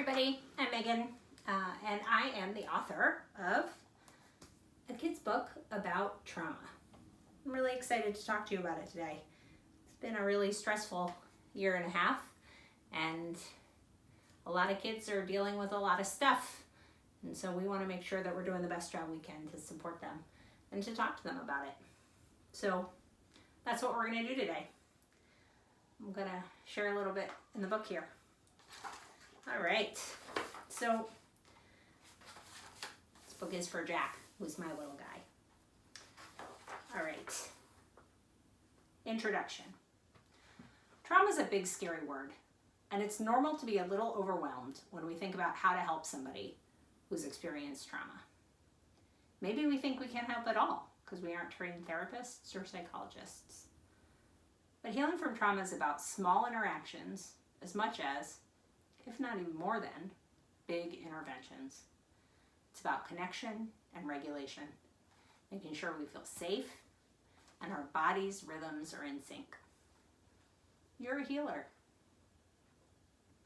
everybody, I'm Megan, and I am the author of a kid's book about trauma. I'm really excited to talk to you about it today. It's been a really stressful year and a half, and a lot of kids are dealing with a lot of stuff, and so we want to make sure that we're doing the best job we can to support them and to talk to them about it. So that's what we're going to do today. I'm going to share a little bit in the book here. All right, so this book is for Jack, who's my little guy. All right, introduction. Trauma is a big, scary word, and it's normal to be a little overwhelmed when we think about how to help somebody who's experienced trauma. Maybe we think we can't help at all because we aren't trained therapists or psychologists. But healing from trauma is about small interactions as much as, if not even more than, big interventions. It's about connection and regulation, making sure we feel safe and our body's rhythms are in sync. You're a healer.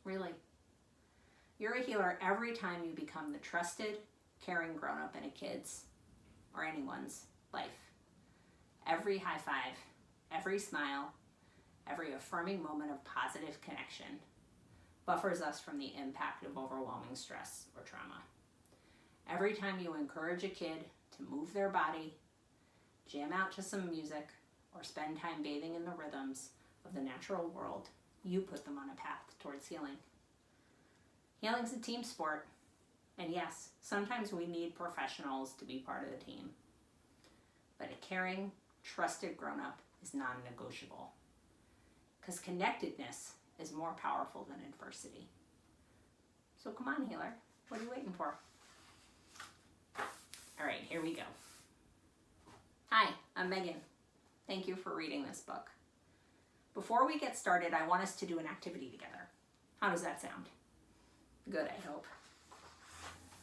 Really. You're a healer every time you become the trusted, caring grown-up in a kid's or anyone's life. Every high five, every smile, every affirming moment of positive connection buffers us from the impact of overwhelming stress or trauma. Every time you encourage a kid to move their body, jam out to some music, or spend time bathing in the rhythms of the natural world, you put them on a path towards healing. Healing's a team sport, and yes, sometimes we need professionals to be part of the team. But a caring, trusted grown-up is non-negotiable, because connectedness is more powerful than adversity. So come on, healer. What are you waiting for? All right, here we go. Hi, I'm Megan. Thank you for reading this book. Before we get started, I want us to do an activity together. How does that sound? Good, I hope.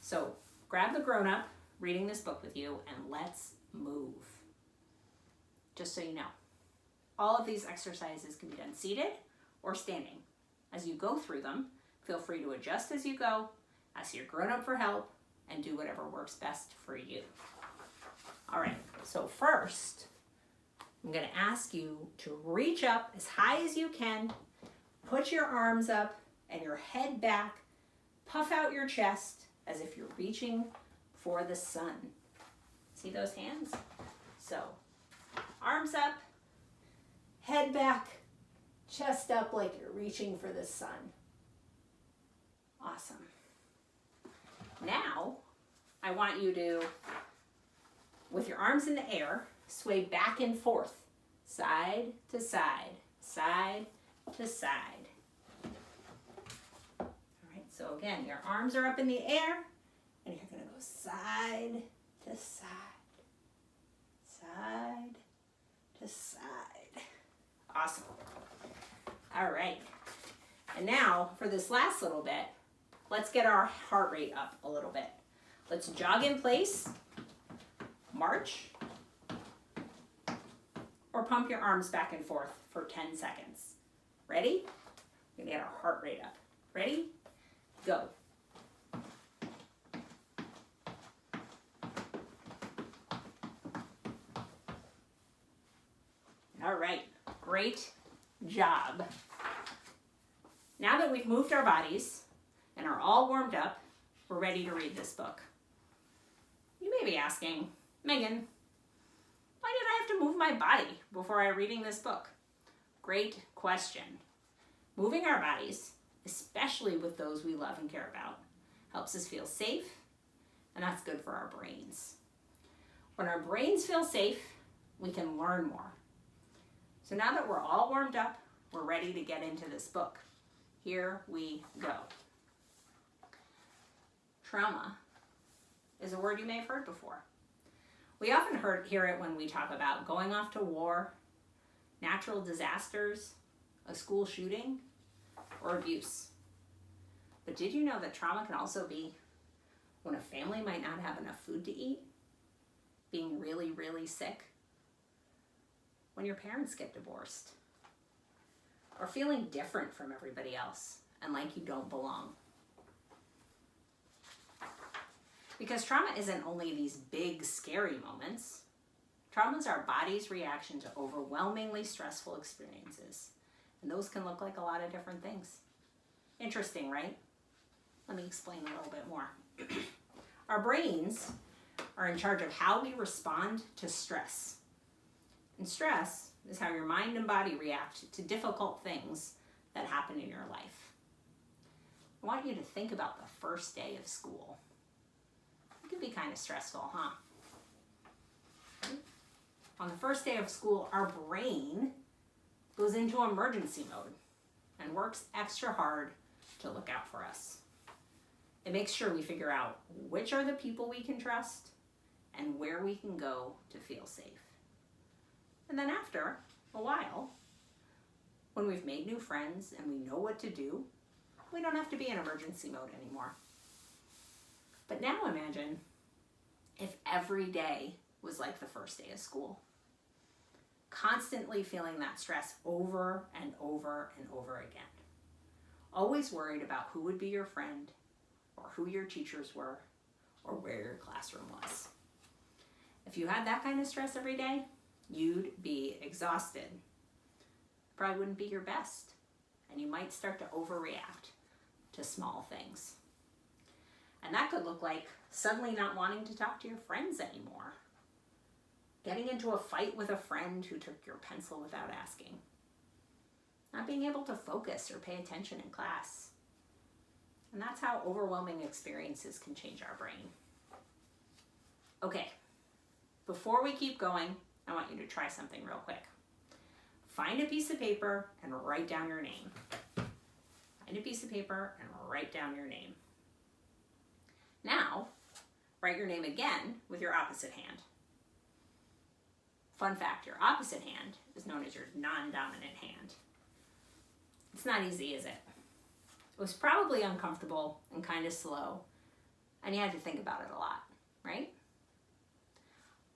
So grab the grown-up reading this book with you and let's move. Just so you know, all of these exercises can be done seated or standing. As you go through them, feel free to adjust as you go, ask your grown-up for help, and do whatever works best for you. All right, so first, I'm gonna ask you to reach up as high as you can, put your arms up and your head back, puff out your chest as if you're reaching for the sun. See those hands? So, arms up, head back, chest up like you're reaching for the sun. Awesome. Now, I want you to, with your arms in the air, sway back and forth, side to side, side to side. All right, so again, your arms are up in the air, and you're gonna go side to side, side to side. Awesome. All right, and now for this last little bit, let's get our heart rate up a little bit. Let's jog in place, march, or pump your arms back and forth for 10 seconds. Ready? We're gonna get our heart rate up. Ready? Go. All right, great job. Now that we've moved our bodies and are all warmed up, we're ready to read this book. You may be asking, Megan, why did I have to move my body before I'm reading this book? Great question. Moving our bodies, especially with those we love and care about, helps us feel safe, and that's good for our brains. When our brains feel safe, we can learn more. So now that we're all warmed up, we're ready to get into this book. Here we go. Trauma is a word you may have heard before. We often hear it when we talk about going off to war, natural disasters, a school shooting, or abuse. But did you know that trauma can also be when a family might not have enough food to eat, being really, really sick, when your parents get divorced, or feeling different from everybody else and like you don't belong. Because trauma isn't only these big, scary moments. Trauma is our body's reaction to overwhelmingly stressful experiences. And those can look like a lot of different things. Interesting, right? Let me explain a little bit more. Our brains are in charge of how we respond to stress. And stress is how your mind and body react to difficult things that happen in your life. I want you to think about the first day of school. It can be kind of stressful, huh? On the first day of school, our brain goes into emergency mode and works extra hard to look out for us. It makes sure we figure out which are the people we can trust and where we can go to feel safe. And then after a while, when we've made new friends and we know what to do, we don't have to be in emergency mode anymore. But now imagine if every day was like the first day of school. Constantly feeling that stress over and over and over again. Always worried about who would be your friend, or who your teachers were, or where your classroom was. If you had that kind of stress every day, you'd be exhausted. Probably wouldn't be your best, and you might start to overreact to small things. And that could look like suddenly not wanting to talk to your friends anymore. Getting into a fight with a friend who took your pencil without asking. Not being able to focus or pay attention in class. And that's how overwhelming experiences can change our brain. Okay, before we keep going, I want you to try something real quick. Find a piece of paper and write down your name. Find a piece of paper and write down your name. Now, write your name again with your opposite hand. Fun fact, your opposite hand is known as your non-dominant hand. It's not easy, is it? It was probably uncomfortable and kind of slow, and you had to think about it a lot, right?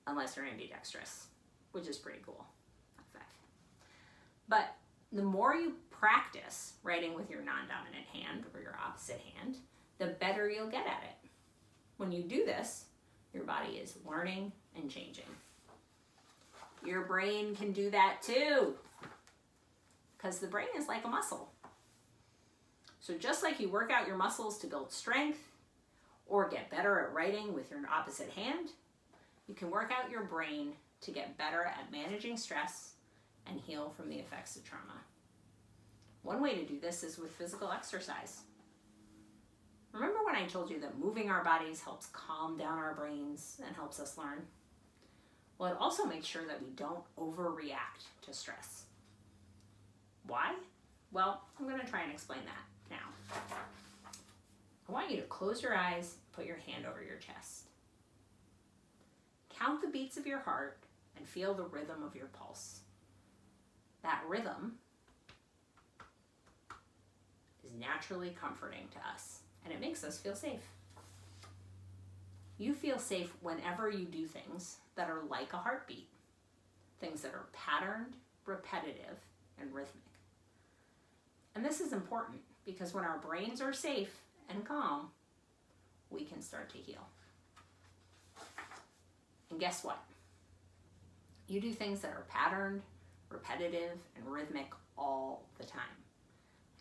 Unless you're ambidextrous, which is pretty cool. Fun fact. But the more you practice writing with your non-dominant hand or your opposite hand, the better you'll get at it. When you do this, your body is learning and changing. Your brain can do that too, because the brain is like a muscle. So just like you work out your muscles to build strength or get better at writing with your opposite hand, you can work out your brain to get better at managing stress and heal from the effects of trauma. One way to do this is with physical exercise. Remember when I told you that moving our bodies helps calm down our brains and helps us learn? Well, it also makes sure that we don't overreact to stress. Why? Well, I'm going to try and explain that now. I want you to close your eyes, put your hand over your chest. Count the beats of your heart and feel the rhythm of your pulse. That rhythm is naturally comforting to us, and it makes us feel safe. You feel safe whenever you do things that are like a heartbeat, things that are patterned, repetitive, and rhythmic. And this is important because when our brains are safe and calm, we can start to heal. And guess what? You do things that are patterned, repetitive, and rhythmic all the time.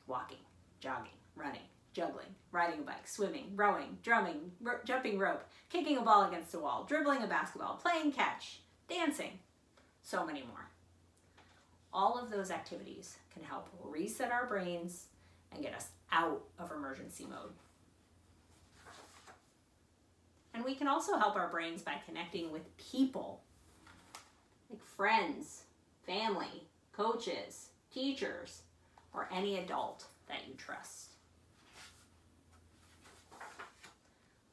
Walking, jogging, running, juggling, riding a bike, swimming, rowing, drumming, jumping rope, kicking a ball against a wall, dribbling a basketball, playing catch, dancing, so many more. All of those activities can help reset our brains and get us out of emergency mode. And we can also help our brains by connecting with people, like friends, family, coaches, teachers, or any adult that you trust.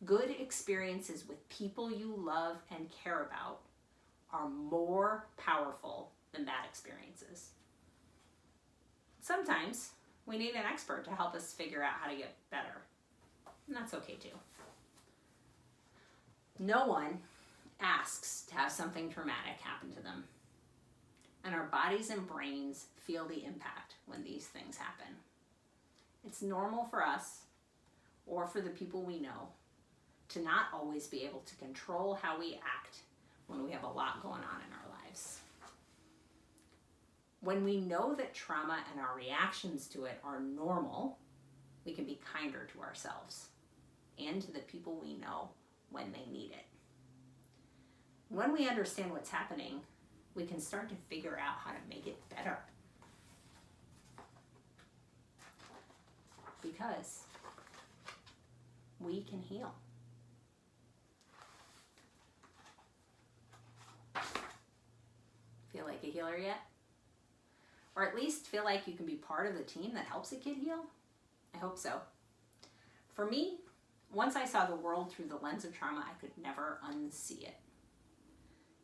Good experiences with people you love and care about are more powerful than bad experiences. Sometimes we need an expert to help us figure out how to get better, and that's okay too. No one asks to have something traumatic happen to them, and our bodies and brains feel the impact when these things happen. It's normal for us, or for the people we know, to not always be able to control how we act when we have a lot going on in our lives. When we know that trauma and our reactions to it are normal, we can be kinder to ourselves and to the people we know when they need it. When we understand what's happening, we can start to figure out how to make it better. Because we can heal. Feel like a healer yet? Or at least feel like you can be part of the team that helps a kid heal? I hope so. For me, once I saw the world through the lens of trauma, I could never unsee it.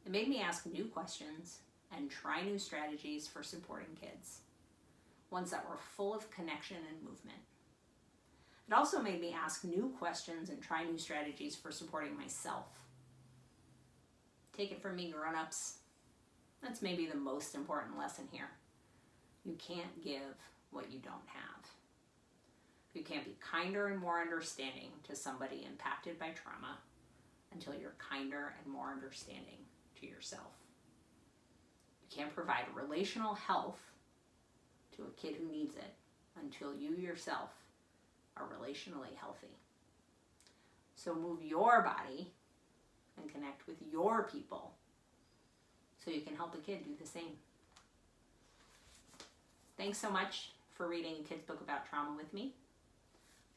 It made me ask new questions and try new strategies for supporting kids, ones that were full of connection and movement. It also made me ask new questions and try new strategies for supporting myself. Take it from me, grown-ups. That's maybe the most important lesson here. You can't give what you don't have. You can't be kinder and more understanding to somebody impacted by trauma until you're kinder and more understanding to yourself. You can't provide relational health to a kid who needs it until you yourself are relationally healthy. So move your body and connect with your people so you can help a kid do the same. Thanks so much for reading a kid's book about trauma with me.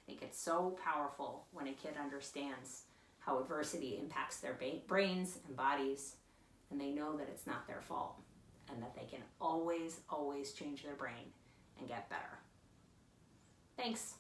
I think it's so powerful when a kid understands how adversity impacts their brains and bodies, and they know that it's not their fault and that they can always, always change their brain and get better. Thanks.